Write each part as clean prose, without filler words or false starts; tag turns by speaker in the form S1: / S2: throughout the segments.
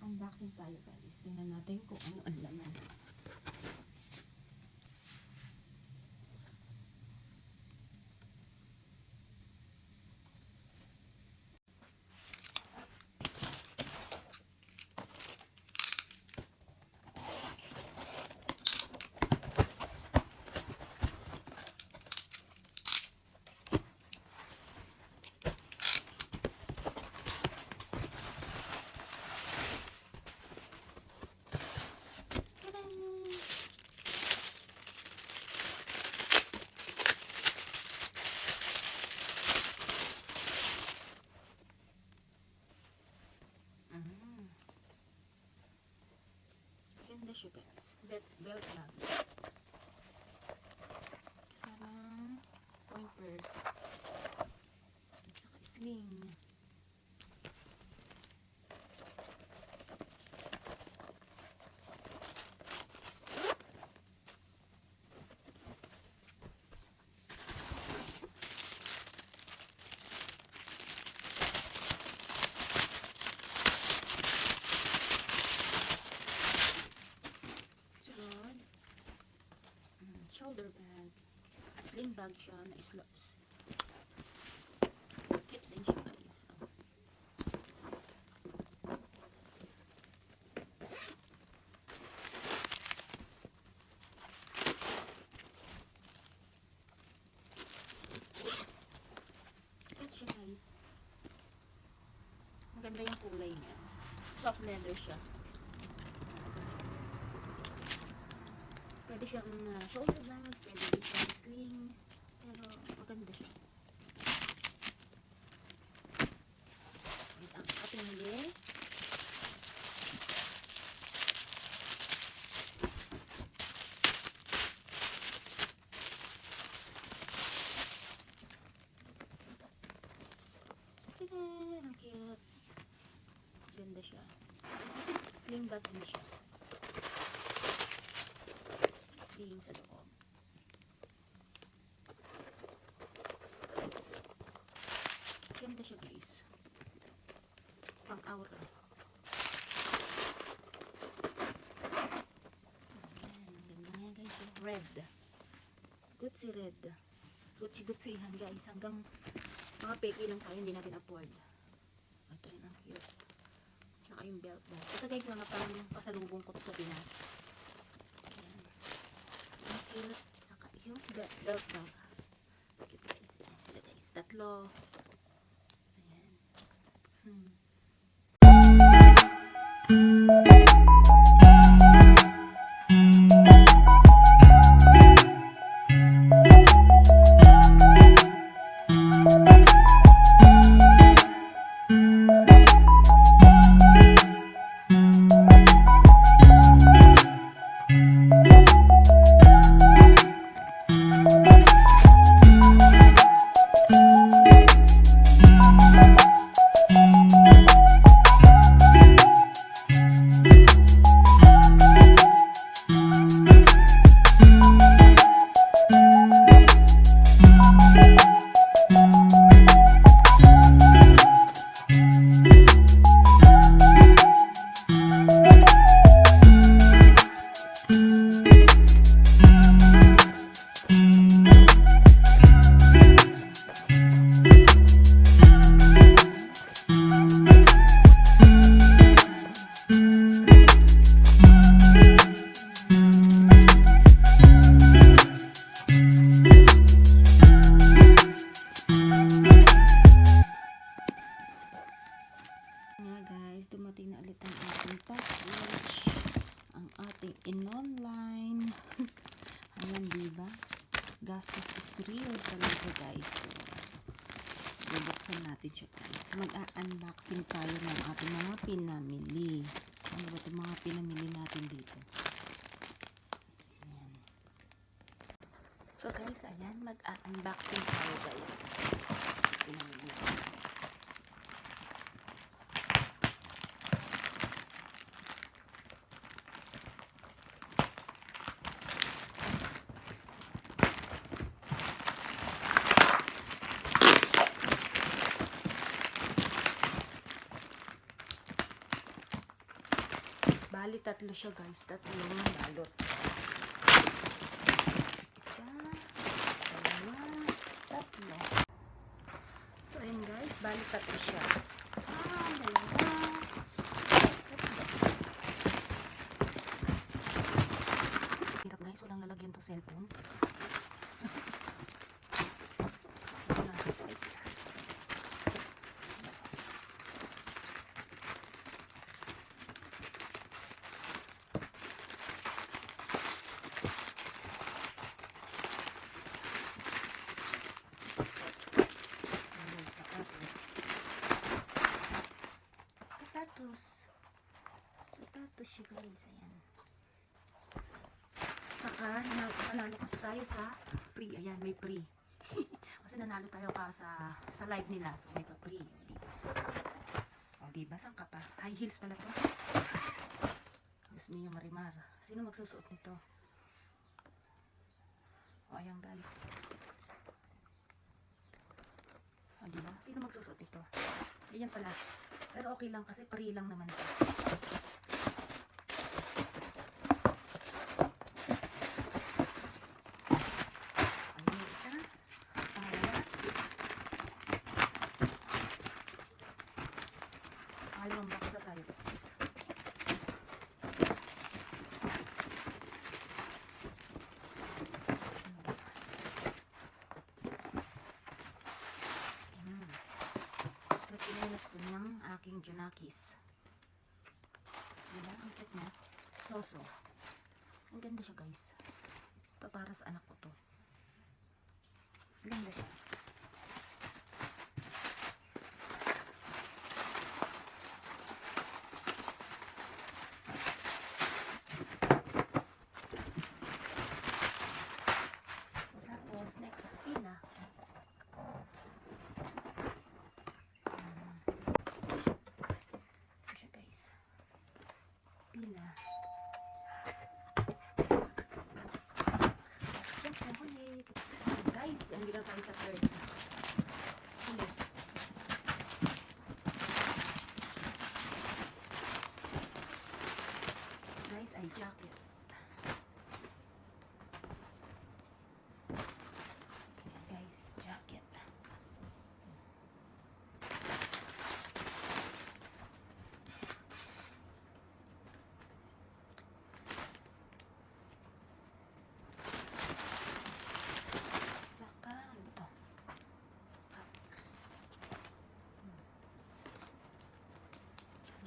S1: Mag-unboxing tayo guys. Tingnan natin kung ano ang laman. Ganda siya guys. Belt lang. Kasama point purse. At saka sling. Shoulder bag. A sling bag siya na slots. Cute din siya guys. Cute siya guys. Ang ganda yung kulay niya. Soft leather siya. Pwede siyang shoulder bag, pwede din siyang sling, pero maganda siya. Wait, ang ating huli. Tignan, ang cute. Ganda siya. Sling bag din siya. Sling sa loob. Ganda siya guys. Pang aura. Ayan, ang ganda nga guys. Red. Gucci red. Gucci-guccihan guys. Hanggang mga peki lang tayo, hindi natin afford. Ito rin ang cute. Saka yung belt bag. Ito guys, mga parang pasalubong ko sa Pinas. Saka yung belt bag. Cute guys. Sila guys. Tatlo. Ayan. Dumating na ulit ang ating package, ang ating in-online. Ayan, diba? Gastos is real talaga guys. So, bubuksan natin siya guys. Mag-unboxing tayo ng ating mga pinamili. Ano ba itong mga pinamili natin dito? Ayan. So guys, ayan, mag-unboxing tayo guys. Pinamili natin. Bali, tatlo siya guys. Tatlong balot. Isa, dalawa, tatlo. So, ayun guys. Bali, tatlo siya. Isa, dalawa, tatlo. Hirap guys. Walang lalagyan to cellphone. Sapatos siya guys, ayan. Saka, nanalo kasi tayo sa free, ayan, may free. Kasi nanalo tayo sa live nila, so may pa-free. O, diba? Saan ka pa? High heels pala to. Diyos mio, Marimar. Sino magsusuot nito? O, ayan guys. O, diba? Sino magsusuot nito? Ayan pala. Pero okay lang kasi free lang naman ito. Ayun, baka sa tayo. Ito pinalas ko ng aking Junakis. Diba? Ang cute niya. Soso. Ang ganda siya guys. Ito para sa anak ko to. Ang ganda siya. Tapos next pila. Ito siya guys. Pila. Guys, hindi lang tayo sa third. Ulit. Guys, ay jacket. Guys, jacket. Saka, ano to? Cup.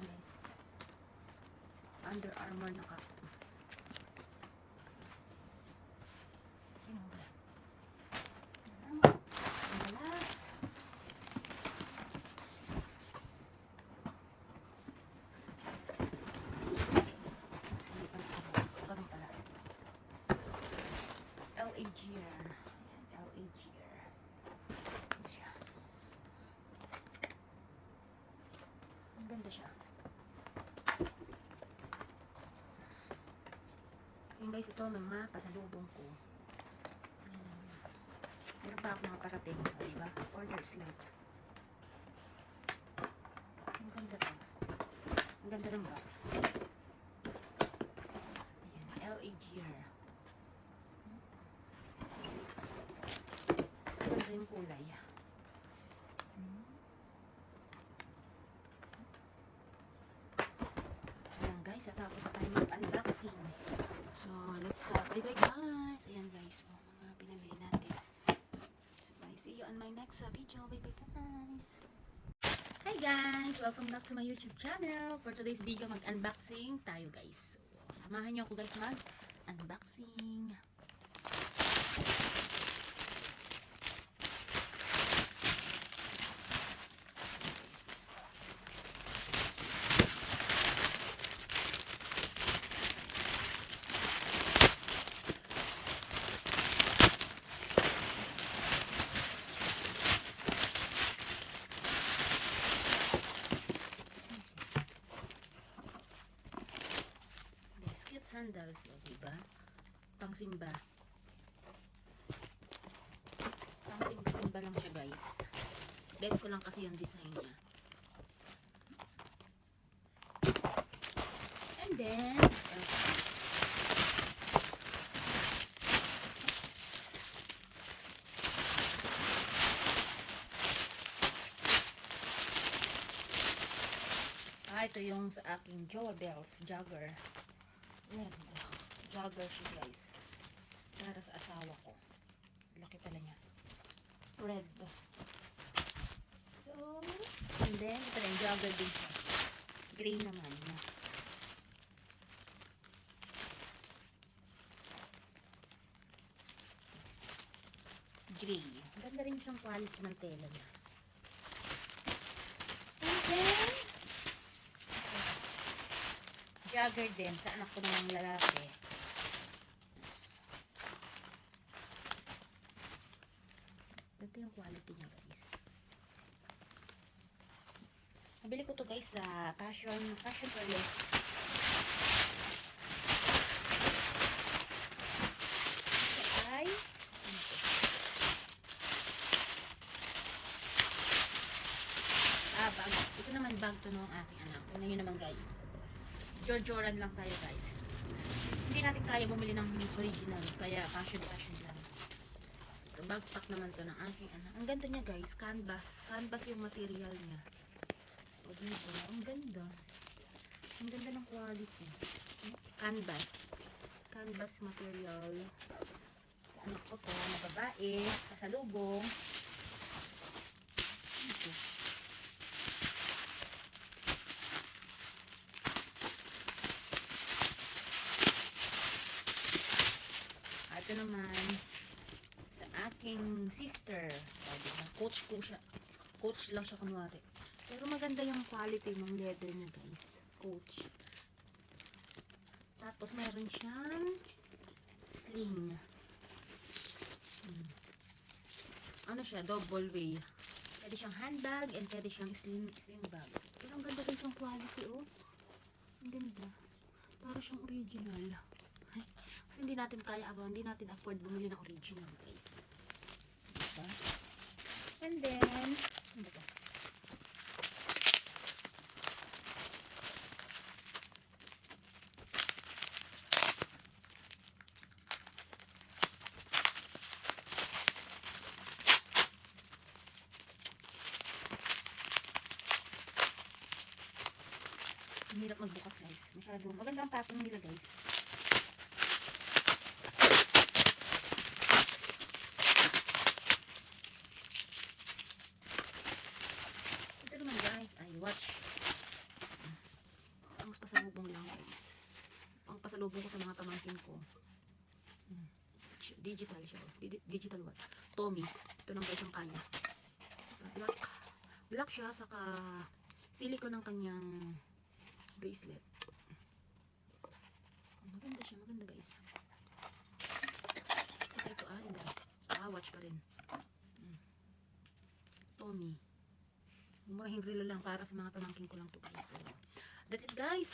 S1: Guys. Under Armour na cup. Sino ba? Ang balas. Hindi pa rin balas. Ito rin pala. LA Gear. Ayan, LA Gear. Ano siya? Ang ganda siya. Ayan guys, ito mga pasalubong ko. Meron pa ako mga parating, diba? Order slip. Ang ganda to. Ang ganda ng box. Ayan, LA Gear. Ang ganda yung kulay. Ayan guys, tapos na tayo mag-unboxing. So, let's bye-bye guys. Ayan guys, mga pinamili natin. So, bye. See you on my next video. Bye-bye guys. Hi guys! Welcome back to my YouTube channel. For today's video, mag-unboxing tayo guys. So, samahan niyo ako guys mag-unboxing. Sandals, o diba? Pangsimba. Pangsimba lang siya guys. Bet ko lang kasi yung design niya. And And then, ito yung sa aking Joa Bells jogger. Ayan, jogger siya guys. Para sa asawa ko. Laki pala niya. Red. So, and then, ito rin, jogger din siya. Gray naman. Gray. Ganda rin siyang quality ng tela niya. And then, jogger din sa anak ko ng lalaki. Ito yung quality niya guys. Nabili ko to guys sa Passion for Less. Ay, bag. Ito naman bag to ng aking anak. Tignan nyo naman guys. Joran lang tayo guys. Hindi natin kaya bumili ng original. Kaya passion lang. Ito, backpack naman to ng aking anak. Ang ganda niya guys. Canvas. Canvas yung material niya. O dito. Ang ganda. Ang ganda ng quality. Canvas. Canvas material. Sa anak ko to na babae. Kasalubong. Ito. Ito naman sa aking sister. Coach ko siya. Coach lang siya kunwari. Pero maganda yung quality ng leather niya guys. Coach. Tapos meron siyang sling. Ano siya? Double way. Pwede siyang handbag and pwede siyang sling bag. Pero ang ganda guys yung quality oh. Ang ganda. Para siyang original. Kasi hindi natin kaya hindi natin afford bumili ng original guys. Diba? And then, ano ba? Ang hirap magbukas guys. Masyadong maganda ang packing nila guys. Watch. Ang pasalubong lang guys. Ang pasalubong ko sa mga pamangkin ko. Digital siya. Digital watch. Tommy. Ito lang guys ang kanya. Black. Black siya. Saka silicone ng kanyang bracelet. Maganda siya. Maganda guys. Saka ito watch pa rin. Tommy. Murahing relo lang para sa mga pamangkin ko lang to guys. So, that's it guys.